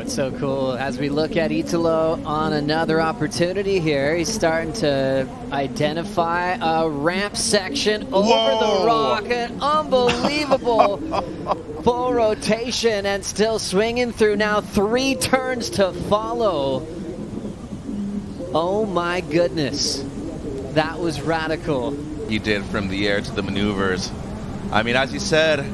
it's so cool. As we look at Italo on another opportunity here, he's starting to identify a ramp section over the rock. An unbelievable full rotation and still swinging through. Now 3 turns to follow. Oh my goodness. That was radical. He did from the air to the maneuvers. I mean, as you said,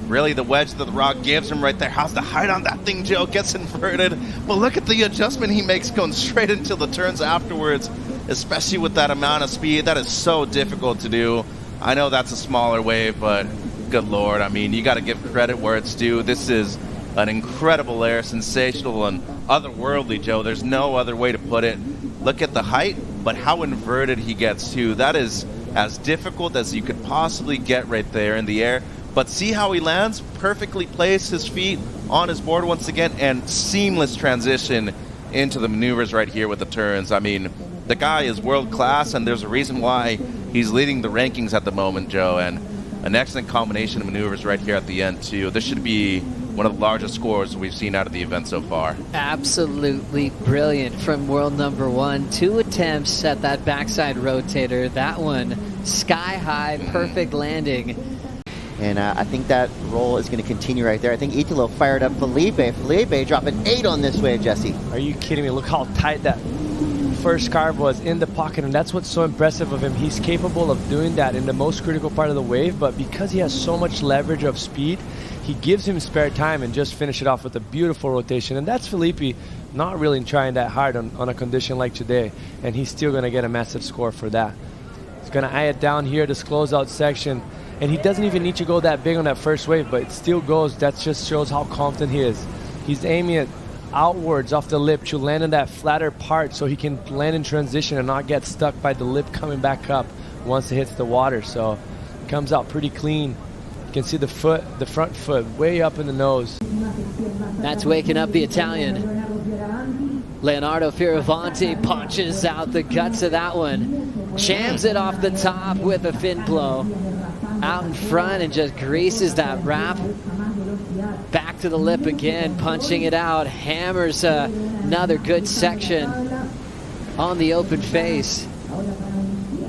really the wedge that the rock gives him right there. How's the height on that thing, Joe? Gets inverted. But look at the adjustment he makes going straight into the turns afterwards, especially with that amount of speed. That is so difficult to do. I know that's a smaller wave, but good Lord. I mean, you got to give credit where it's due. This is an incredible air, sensational and otherworldly, Joe. There's no other way to put it. Look at the height, but how inverted he gets too. That is as difficult as you could possibly get right there in the air. But see how he lands? Perfectly placed, his feet on his board once again, and seamless transition into the maneuvers right here with the turns. I mean, the guy is world class, and there's a reason why he's leading the rankings at the moment, Joe. And an excellent combination of maneuvers right here at the end too. This should be one of the largest scores we've seen out of the event so far. Absolutely brilliant from world number 1. 2 attempts at that backside rotator. That one sky high, perfect landing. And I think that roll is going to continue right there. I think Italo fired up Filipe. Filipe dropping 8 on this wave, Jesse. Are you kidding me? Look how tight that first carve was in the pocket, and that's what's so impressive of him. He's capable of doing that in the most critical part of the wave, but because he has so much leverage of speed, he gives him spare time and just finish it off with a beautiful rotation. And that's Filipe not really trying that hard on a condition like today, and he's still going to get a massive score for that. He's going to eye it down here, this closeout section, and he doesn't even need to go that big on that first wave, but it still goes. That just shows how confident he is. He's aiming it outwards off the lip to land in that flatter part so he can land in transition and not get stuck by the lip coming back up once it hits the water. So it comes out pretty clean. You can see the front foot way up in the nose. That's waking up the Italian. Leonardo Fioravanti punches out the guts of that one. Jams it off the top with a fin blow. Out in front and just greases that wrap. Back to the lip again, punching it out. Hammers another good section on the open face.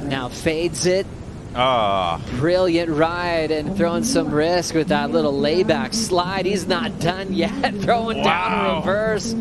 Now fades it. Brilliant ride and throwing some risk with that little layback slide. He's not done yet. Throwing down reverse.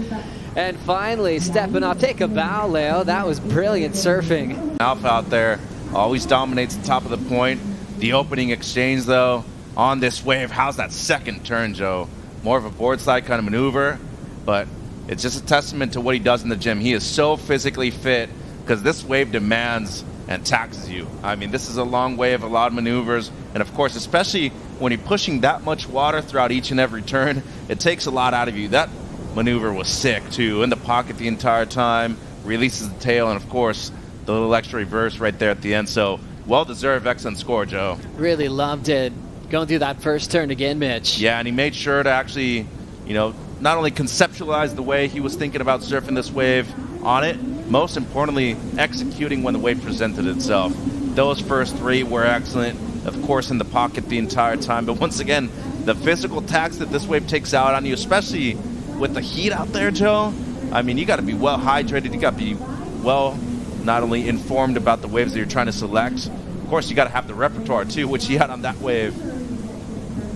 And finally stepping off. Take a bow, Leo. That was brilliant surfing. Alpha out there always dominates the top of the point. The opening exchange, though, on this wave. How's that second turn, Joe? More of a board slide kind of maneuver, but it's just a testament to what he does in the gym. He is so physically fit because this wave demands and taxes you. I mean, this is a long wave, a lot of maneuvers, and of course, especially when you're pushing that much water throughout each and every turn, it takes a lot out of you. That maneuver was sick, too. In the pocket the entire time, releases the tail, and of course, the little extra reverse right there at the end. So, well-deserved, excellent score, Joe. Really loved it. Going through that first turn again, Mitch. Yeah, and he made sure to actually, you know, not only conceptualize the way he was thinking about surfing this wave on it, most importantly, executing when the wave presented itself. Those first 3 were excellent, of course, in the pocket the entire time. But once again, the physical tax that this wave takes out on you, especially with the heat out there, Joe, I mean, you got to be well hydrated. You got to be well not only informed about the waves that you're trying to select. Of course, you got to have the repertoire, too, which he had on that wave.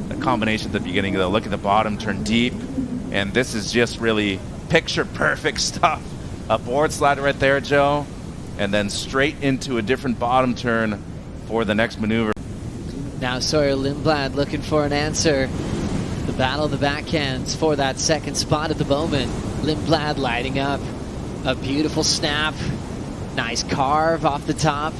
The combination at the beginning, though. Look at the bottom, turn deep. And this is just really picture-perfect stuff. A board slide right there, Joe. And then straight into a different bottom turn for the next maneuver. Now Sawyer Lindblad looking for an answer. The battle of the backhands for that second spot at the moment. Lindblad lighting up. A beautiful snap. Nice carve off the top.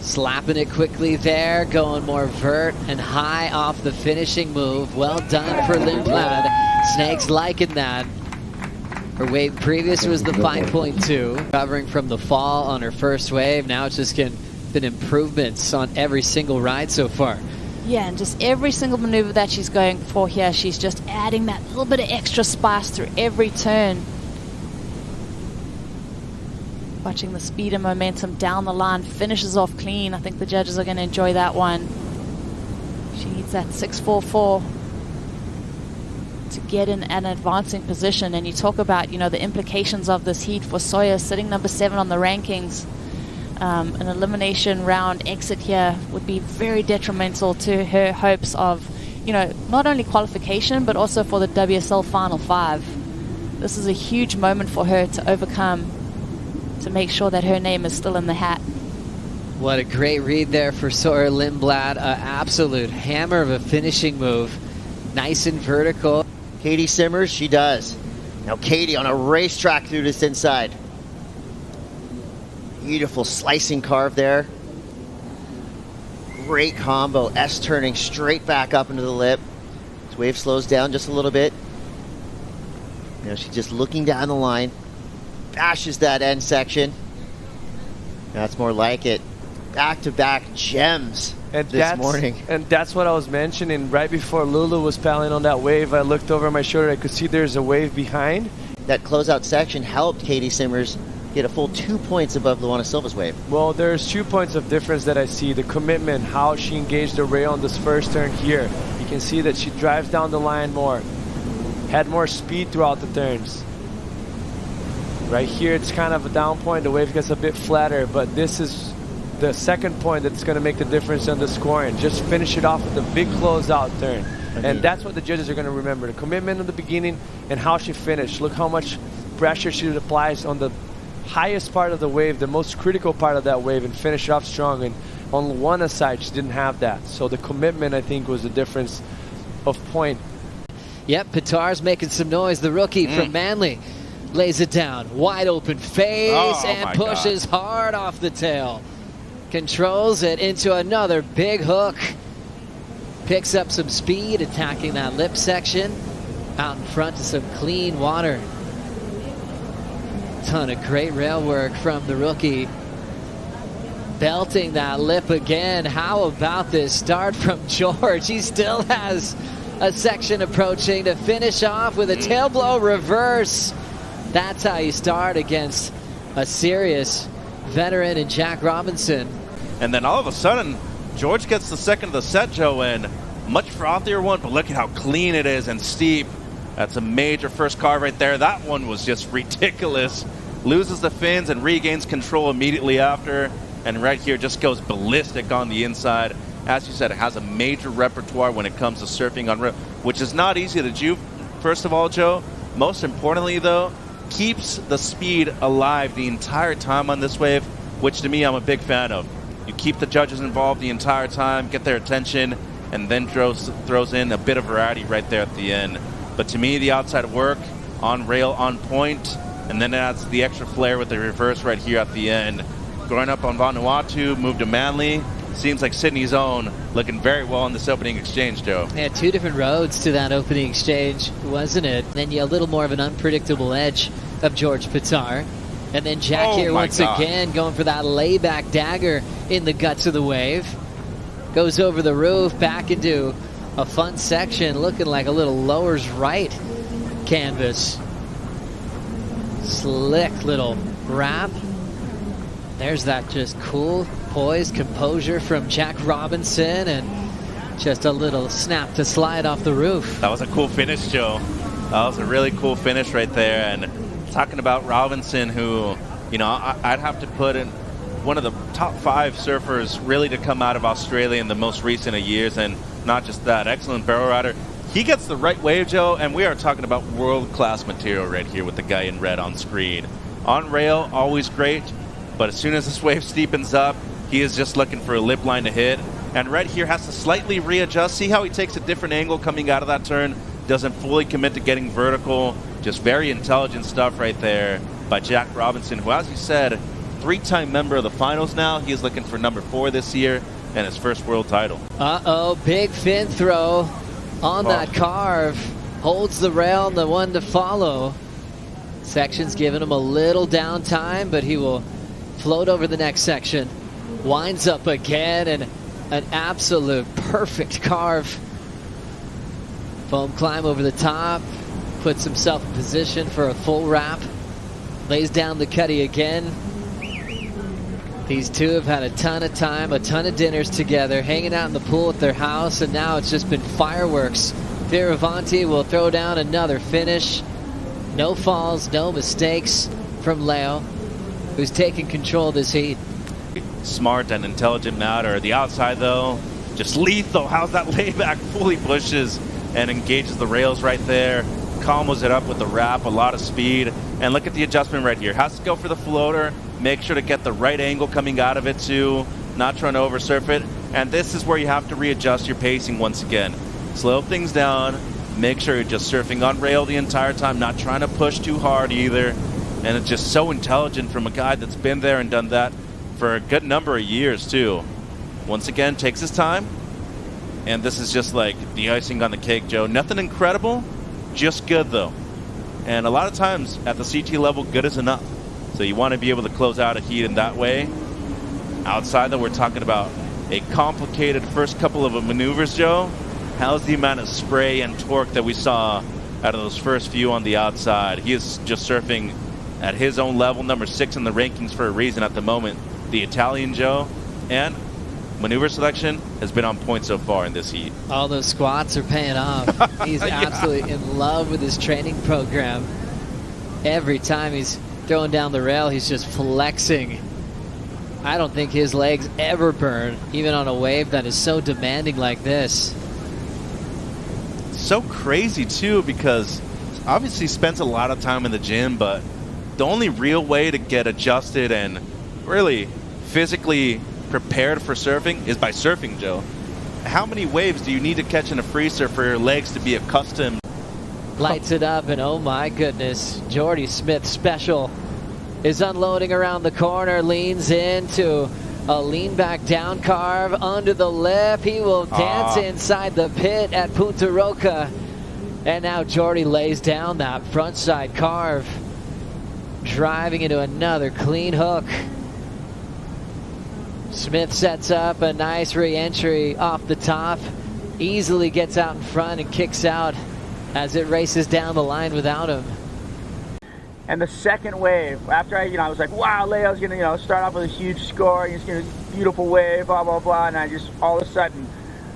Slapping it quickly there. Going more vert and high off the finishing move. Well done for Lindblad. Snakes liking that. Her wave previous was the 5.2. Recovering from the fall on her first wave. Now it's just been improvements on every single ride so far. Yeah, and just every single maneuver that she's going for here, she's just adding that little bit of extra spice through every turn. Watching the speed and momentum down the line, finishes off clean. I think the judges are going to enjoy that one. She needs that 6.44 to get in an advancing position. And you talk about, you know, the implications of this heat for Sawyer sitting number 7 on the rankings. An elimination round exit here would be very detrimental to her hopes of, you know, not only qualification, but also for the WSL Final 5. This is a huge moment for her to overcome, to make sure that her name is still in the hat. What a great read there for Sawyer Lindblad. An absolute hammer of a finishing move. Nice and vertical. Katie Simmers, she does. Now Katie on a racetrack through this inside. Beautiful slicing carve there. Great combo. S turning straight back up into the lip. This wave slows down just a little bit. You know, she's just looking down the line. Bashes that end section. That's more like it. Back-to-back gems this morning. And that's what I was mentioning. Right before Lulu was paddling on that wave, I looked over my shoulder. I could see there's a wave behind. That closeout section helped Katie Simmers get a full 2 points above Luana Silva's wave. Well, there's 2 points of difference that I see. The commitment, how she engaged the rail on this first turn here. You can see that she drives down the line more. Had more speed throughout the turns. Right here, it's kind of a down point. The wave gets a bit flatter, but this is the second point that's going to make the difference in the scoring. Just finish it off with a big closeout turn. And that's what the judges are going to remember. The commitment in the beginning and how she finished. Look how much pressure she applies on the highest part of the wave, the most critical part of that wave, and finish it off strong. And on Luana's side, she didn't have that. So the commitment, I think, was the difference of point. Yep, Pittar's making some noise. The rookie from Manly lays it down. Wide open face and pushes hard off the tail. Controls it into another big hook. Picks up some speed, attacking that lip section. Out in front to some clean water. Ton of great rail work from the rookie. Belting that lip again. How about this start from George? He still has a section approaching to finish off with a tail blow reverse. That's how you start against a serious veteran in Jack Robinson. And then all of a sudden, George gets the second of the set, Joe, and much frothier one, but look at how clean it is and steep. That's a major first carve right there. That one was just ridiculous. Loses the fins and regains control immediately after. And right here just goes ballistic on the inside. As you said, it has a major repertoire when it comes to surfing on rail, which is not easy to do, first of all, Joe. Most importantly, though, keeps the speed alive the entire time on this wave, which to me I'm a big fan of. You keep the judges involved the entire time, get their attention, and then throws in a bit of variety right there at the end. But to me, the outside work, on rail, on point, and then it adds the extra flair with the reverse right here at the end. Growing up on Vanuatu, moved to Manly. Seems like Sydney's own, looking very well in this opening exchange, Joe. Yeah, 2 different roads to that opening exchange, wasn't it? Then you a little more of an unpredictable edge of George Pittar. And then Jack here once again going for that layback dagger in the guts of the wave. Goes over the roof, back into a fun section, looking like a little lowers right canvas. Slick little wrap. There's that just cool poise, composure from Jack Robinson, and just a little snap to slide off the roof. That was a cool finish, Joe. That was a really cool finish right there. And talking about Robinson, who, you know, I'd have to put in one of the top 5 surfers really to come out of Australia in the most recent of years. And not just that, excellent barrel rider. He gets the right wave, Joe, and we are talking about world-class material right here with the guy in red on screen. On rail, always great, but as soon as this wave steepens up, he is just looking for a lip line to hit. And right here has to slightly readjust. See how he takes a different angle coming out of that turn? Doesn't fully commit to getting vertical. Just very intelligent stuff right there by Jack Robinson, who, as you said, 3-time member of the finals now. He is looking for number 4 this year and his first world title. Uh-oh, big fin throw on that carve. Holds the rail, the one to follow. Section's giving him a little downtime, but he will float over the next section. Winds up again, and an absolute perfect carve. Foam climb over the top. Puts himself in position for a full wrap. Lays down the cutty again. These two have had a ton of time, a ton of dinners together, hanging out in the pool at their house, and now it's just been fireworks Fioravanti will throw down another finish. No falls, no mistakes from Leo, who's taking control of this heat. Smart and intelligent matter. The outside, though, just lethal. How's that layback? Fully pushes and engages the rails right there. Combos it up with the wrap, a lot of speed. And look at the adjustment right here. Has to go for the floater. Make sure to get the right angle coming out of it, too. Not trying to oversurf it. And this is where you have to readjust your pacing once again. Slow things down. Make sure you're just surfing on rail the entire time, not trying to push too hard either. And it's just so intelligent from a guy that's been there and done that for a good number of years, too. Once again, takes his time. And this is just like the icing on the cake, Joe. Nothing incredible, just good, though. And a lot of times at the CT level, good is enough. So you want to be able to close out a heat in that way. Outside, though, we're talking about a complicated first couple of maneuvers, Joe. How's the amount of spray and torque that we saw out of those first few on the outside? He is just surfing at his own level, number 6 in the rankings for a reason at the moment. The Italian, Joe, and maneuver selection has been on point so far in this heat. All those squats are paying off. He's absolutely in love with his training program. Every time he's throwing down the rail, he's just flexing. I don't think his legs ever burn, even on a wave that is so demanding like this. So crazy, too, because obviously spends a lot of time in the gym, but the only real way to get adjusted and really physically prepared for surfing is by surfing, Joe. How many waves do you need to catch in a free surf for your legs to be accustomed? Lights it up, and oh my goodness, Jordy Smith special is unloading around the corner, leans into a lean back down carve under the lip. He will dance inside the pit at Punta Roca. And now Jordy lays down that front side carve, driving into another clean hook. Smith sets up a nice re-entry off the top, easily gets out in front and kicks out as it races down the line without him. And the second wave, after I was like, wow, Leo's gonna, start off with a huge score. He's gonna beautiful wave, blah blah blah. And I just all of a sudden,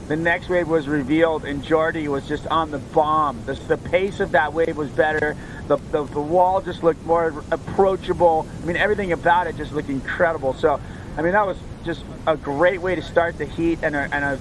the next wave was revealed, and Jordy was just on the bomb. The pace of that wave was better. The wall just looked more approachable. I mean, everything about it just looked incredible. So, I mean, that was just a great way to start the heat, and it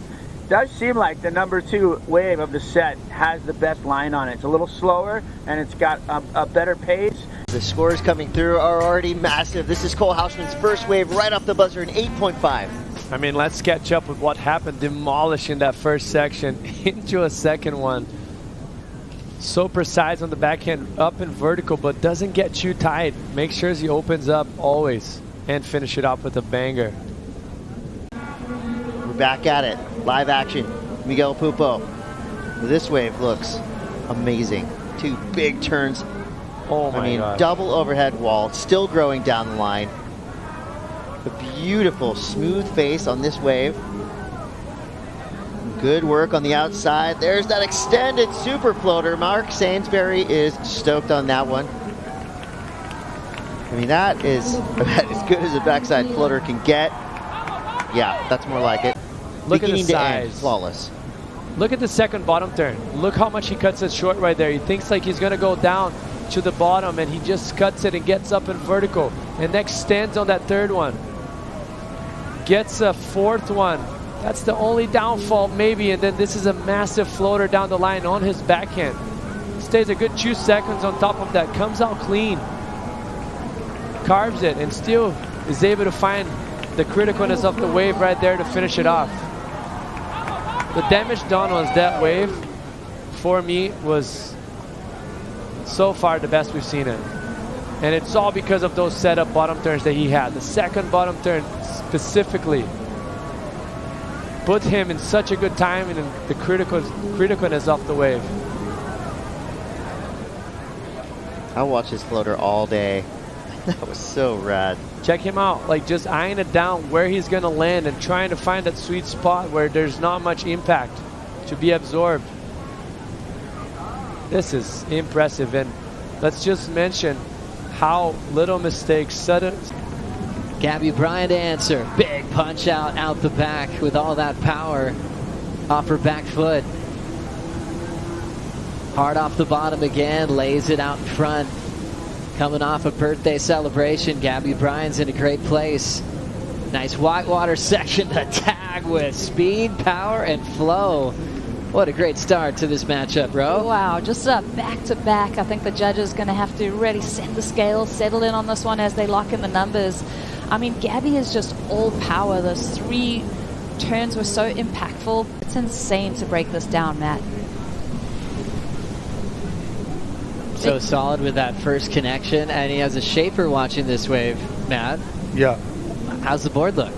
does seem like the number 2 wave of the set has the best line on it. It's a little slower, and it's got a better pace. The scores coming through are already massive. This is Cole Houshmand's first wave right off the buzzer in 8.5. I mean, let's catch up with what happened, demolishing that first section into a second one. So precise on the backhand, up and vertical, but doesn't get too tight. Make sure he opens up always and finish it off with a banger. We're back at it. Live action. Miguel Pupo. This wave looks amazing. 2 big turns. Oh my God. Double overhead wall, still growing down the line. A beautiful smooth face on this wave. Good work on the outside. There's that extended super floater. Mark Sainsbury is stoked on that one. I mean, that is about as good as a backside floater can get. Yeah, that's more like it. Look at the Beginning to end, size. flawless. Look at the second bottom turn. Look how much he cuts it short right there. He thinks like he's gonna go down to the bottom, and he just cuts it and gets up in vertical, and next stands on that third one, gets a fourth one. That's the only downfall maybe, and then this is a massive floater down the line on his backhand. Stays a good 2 seconds on top of that, comes out clean, carves it, and still is able to find the criticalness of the wave right there to finish it off. The damage done on that wave for me was so far the best we've seen it. And it's all because of those setup bottom turns that he had. The second bottom turn specifically put him in such a good time and the criticalness of the wave. I watched this floater all day. That was so rad. Check him out, like just eyeing it down where he's gonna land and trying to find that sweet spot where there's not much impact to be absorbed. This is impressive, and let's just mention how little mistakes sudden. Gabby Bryan to answer. Big punch out the back with all that power off her back foot. Hard off the bottom again, lays it out in front. Coming off a birthday celebration, Gabby Bryan's in a great place. Nice whitewater section to tag with speed, power, and flow. What a great start to this matchup, bro. Wow, just back-to-back. I think the judges are going to have to really set the scale, settle in on this one as they lock in the numbers. I mean, Gabby is just all power. Those 3 turns were so impactful. It's insane to break this down, Matt. So solid with that first connection, and he has a shaper watching this wave, Matt. Yeah. How's the board look?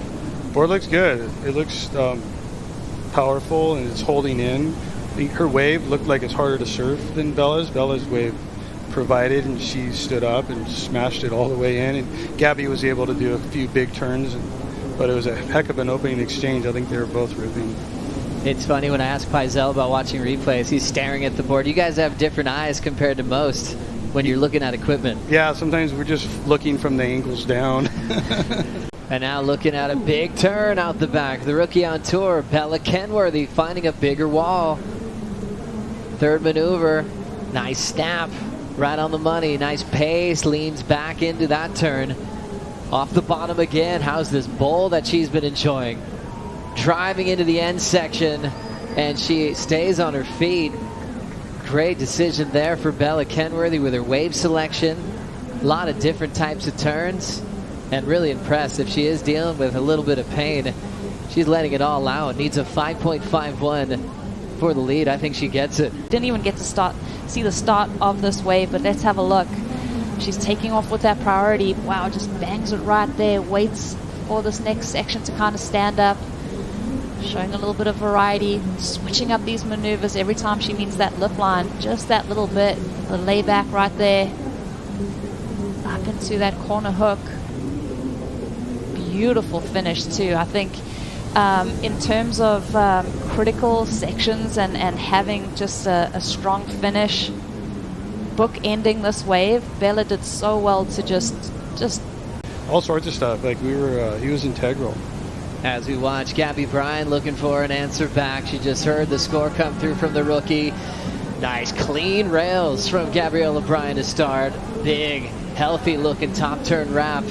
Board looks good. It looks powerful, and it's holding in. Her wave looked like it's harder to surf than Bella's. Bella's wave provided, and she stood up and smashed it all the way in. And Gabby was able to do a few big turns, but it was a heck of an opening exchange. I think they were both ripping. It's funny when I ask Paisel about watching replays, he's staring at the board. You guys have different eyes compared to most when you're looking at equipment. Yeah, sometimes we're just looking from the ankles down. And now looking at a big turn out the back. The rookie on tour, Bella Kenworthy, finding a bigger wall. Third maneuver, nice snap, right on the money. Nice pace, leans back into that turn. Off the bottom again. How's this bowl that she's been enjoying? Driving into the end section, and she stays on her feet. Great decision there for Bella Kenworthy with her wave selection. A lot of different types of turns, and really impressed. If she is dealing with a little bit of pain, she's letting it all out. Needs a 5.51 for the lead. I think she gets it. Didn't even get to see the start of this wave, but let's have a look. She's taking off with that priority. Wow, just bangs it right there. Waits for this next section to kind of stand up. Showing a little bit of variety, switching up these maneuvers every time she meets that lip line. Just that little bit. The layback right there. Up into that corner hook. Beautiful finish too. I think in terms of critical sections and having just a strong finish, book-ending this wave, Bella did so well to just all sorts of stuff. Like he was integral. As we watch Gabby Bryan looking for an answer back. She just heard the score come through from the rookie. Nice clean rails from Gabriela Bryan to start. Big, healthy looking top turn wrap.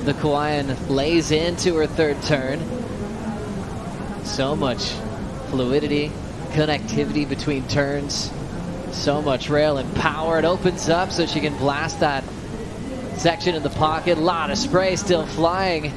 The Kauaian lays into her third turn. So much fluidity, connectivity between turns. So much rail and power. It opens up so she can blast that section in the pocket. A lot of spray still flying.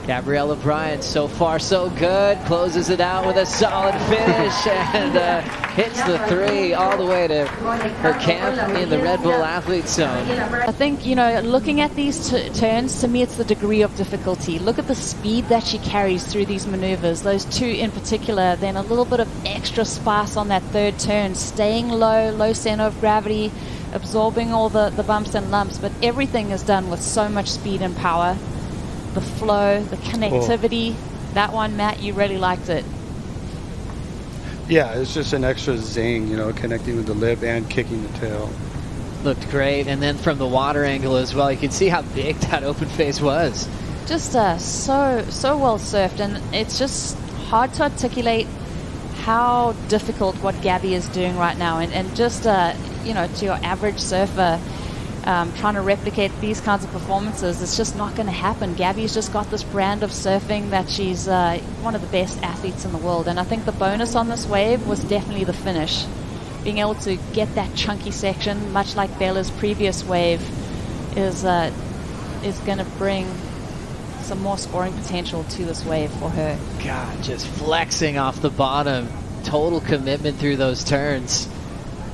Gabriela Bryan, so far so good. Closes it out with a solid finish and hits the 3 all the way to her camp in the Red Bull Athlete Zone. I think, looking at these turns, to me it's the degree of difficulty. Look at the speed that she carries through these maneuvers, those 2 in particular, then a little bit of extra spice on that third turn, staying low center of gravity, absorbing all the bumps and lumps, but everything is done with so much speed and power. The flow, the connectivity. That one, Matt, you really liked it. Yeah, it's just an extra zing, connecting with the lip and kicking the tail. Looked great, and then from the water angle as well, you can see how big that open face was. Just so well surfed, and it's just hard to articulate how difficult what Gabby is doing right now, and just to your average surfer, trying to replicate these kinds of performances, it's just not going to happen. Gabby's just got this brand of surfing that she's one of the best athletes in the world, and I think the bonus on this wave was definitely the finish. Being able to get that chunky section, much like Bella's previous wave, is going to bring some more scoring potential to this wave for her. God, just flexing off the bottom. Total commitment through those turns.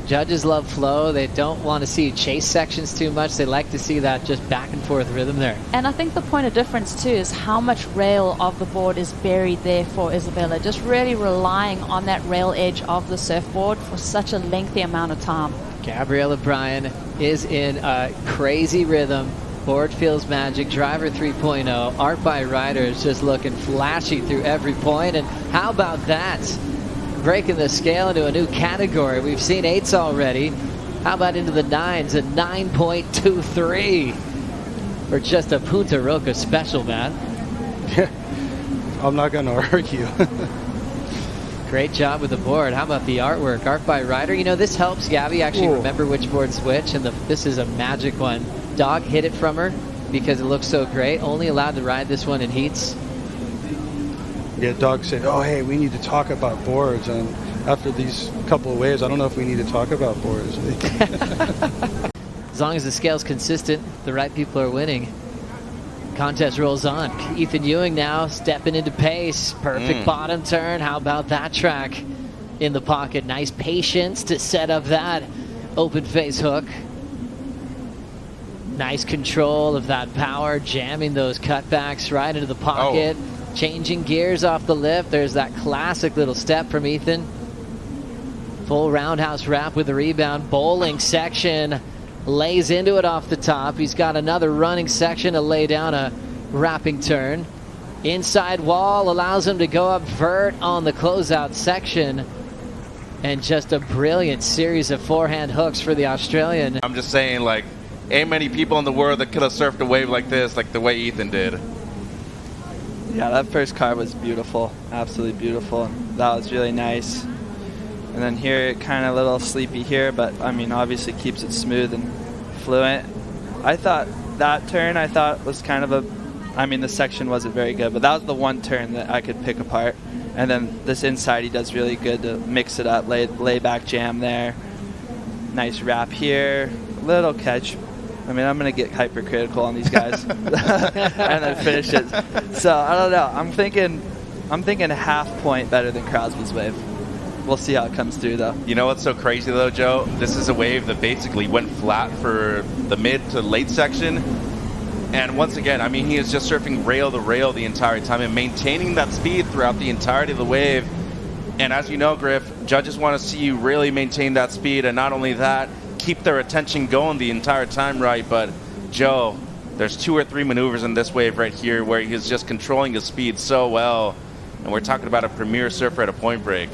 Judges love flow. They don't want to see chase sections too much. They like to see that just back and forth rhythm there. And I think the point of difference too is how much rail of the board is buried there for Isabella. Just really relying on that rail edge of the surfboard for such a lengthy amount of time. Gabriela Bryan is in a crazy rhythm. Board feels magic. Driver 3.0. Art by Rider is just looking flashy through every point. And how about that? Breaking the scale into a new category. We've seen 8s already. How about into the 9s? A 9.23 for just a Punta Roca special, man. I'm not going to argue. Great job with the board. How about the artwork? Art by Ryder. You know, this helps Gabby actually remember which board's which, and this is a magic one. Dog hid it from her because it looks so great. Only allowed to ride this one in heats. Yeah, Dog said, oh, hey, we need to talk about boards. And after these couple of waves, I don't know if we need to talk about boards. As long as the scale's consistent, the right people are winning. Contest rolls on. Ethan Ewing now stepping into pace. Perfect bottom turn. How about that track in the pocket? Nice patience to set up that open face hook. Nice control of that power, jamming those cutbacks right into the pocket. Changing gears off the lift. There's that classic little step from Ethan. Full roundhouse wrap with the rebound. Bowling section. Lays into it off the top. He's got another running section to lay down a wrapping turn. Inside wall allows him to go up vert on the closeout section. And just a brilliant series of forehand hooks for the Australian. I'm just saying, like, ain't many people in the world that could have surfed a wave like this, like the way Ethan did. Yeah, that first car was beautiful. Absolutely beautiful. That was really nice. And then here, kind of a little sleepy here, but I mean, obviously keeps it smooth and fluent. I thought that turn, was kind of the section wasn't very good, but that was the one turn that I could pick apart. And then this inside, he does really good to mix it up, lay back jam there. Nice wrap here, little catch. I mean, I'm going to get hypercritical on these guys and then finish it. So, I don't know. I'm thinking half point better than Crosby's wave. We'll see how it comes through, though. You know what's so crazy, though, Joe? This is a wave that basically went flat for the mid to late section. And once again, I mean, he is just surfing rail to rail the entire time and maintaining that speed throughout the entirety of the wave. And as you know, Griff, judges want to see you really maintain that speed. And not only that, keep their attention going the entire time, right? But, Joe, there's 2 or 3 maneuvers in this wave right here where he's just controlling his speed so well. And we're talking about a premier surfer at a point break.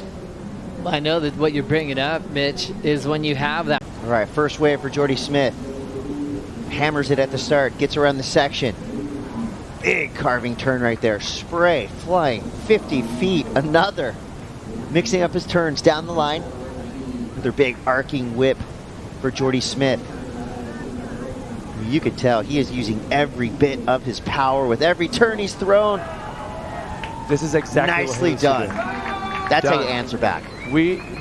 I know that what you're bringing up, Mitch, is when you have that. All right, first wave for Jordy Smith. Hammers it at the start, gets around the section. Big carving turn right there. Spray flying 50 feet, another. Mixing up his turns down the line. Another big arcing whip for Jordy Smith. You could tell he is using every bit of his power with every turn he's thrown. This is exactly nicely what done. That's how you answer back.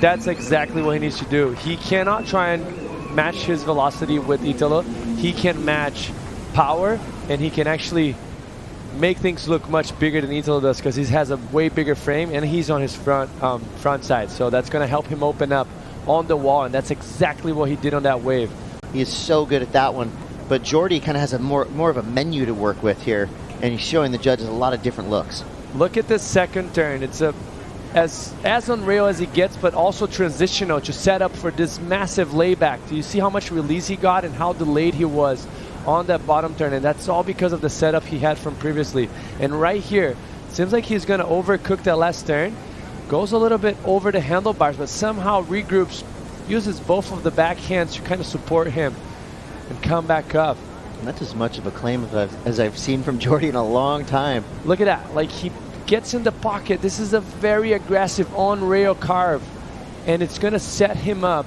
That's exactly what he needs to do. He cannot try and match his velocity with Italo. He can match power, and he can actually make things look much bigger than Italo does because he has a way bigger frame, and he's on his front side. So that's going to help him open up on the wall, and that's exactly what he did on that wave. He is so good at that one. But Jordy kind of has a more of a menu to work with here, and he's showing the judges a lot of different looks. Look at this second turn. It's as on rail as he gets, but also transitional to set up for this massive layback. Do you see how much release he got and how delayed he was on that bottom turn? And that's all because of the setup he had from previously. And right here, seems like he's going to overcook that last turn. Goes a little bit over the handlebars, but somehow regroups, uses both of the backhands to kind of support him and come back up. And that's as much of a claim as I've seen from Jordy in a long time. Look at that. Like, he gets in the pocket. This is a very aggressive on-rail carve, and it's going to set him up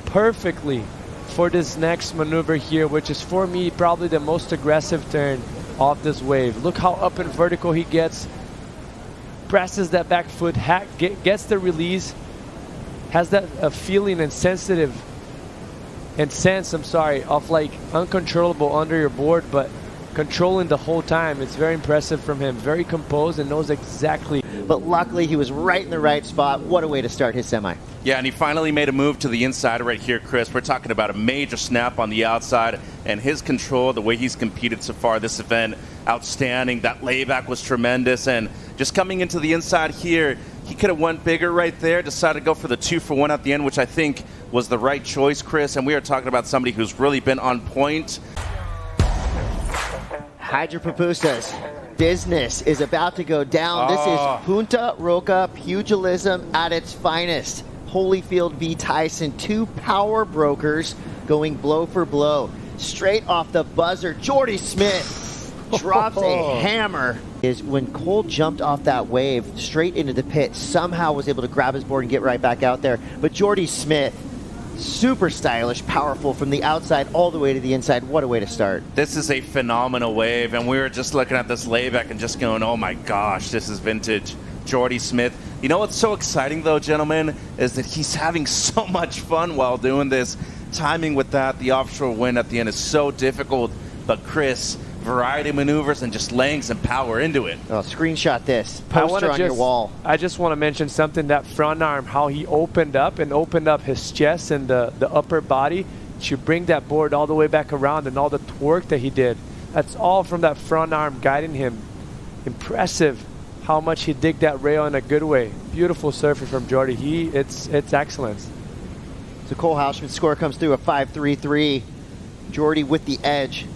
perfectly for this next maneuver here, which is, for me, probably the most aggressive turn of this wave. Look how up and vertical he gets. Presses that back foot, gets the release, has that feeling and sense, of like uncontrollable under your board, but controlling the whole time. It's very impressive from him. Very composed and knows exactly. But luckily he was right in the right spot. What a way to start his semi. Yeah, and he finally made a move to the inside right here, Chris. We're talking about a major snap on the outside, and his control, the way he's competed so far this event, outstanding. That layback was tremendous, and just coming into the inside here, he could have went bigger right there, decided to go for the 2-for-1 at the end, which I think was the right choice, Chris. And we are talking about somebody who's really been on point. Hydropupusas. Business is about to go down. This is Punta Roca pugilism at its finest. Holyfield v. Tyson, 2 power brokers going blow for blow. Straight off the buzzer, Jordy Smith drops a hammer is when Cole jumped off that wave straight into the pit, somehow was able to grab his board and get right back out there. But Jordy Smith, super stylish, powerful from the outside all the way to the inside. What a way to start. This is a phenomenal wave, and we were just looking at this layback and just going, oh my gosh, this is vintage Jordy Smith. You know what's so exciting though, gentlemen, is that he's having so much fun while doing this. Timing with that, the offshore wind at the end is so difficult, but Chris, variety of maneuvers and just laying some power into it. Oh, screenshot this. Poster on your wall. I just want to mention something, that front arm, how he opened up his chest and the upper body to bring that board all the way back around, and all the torque that he did. That's all from that front arm guiding him. Impressive how much he digged that rail in a good way. Beautiful surfing from Jordy. It's excellence. So Cole Houshmand's score comes through a 5.33. Jordy with the edge.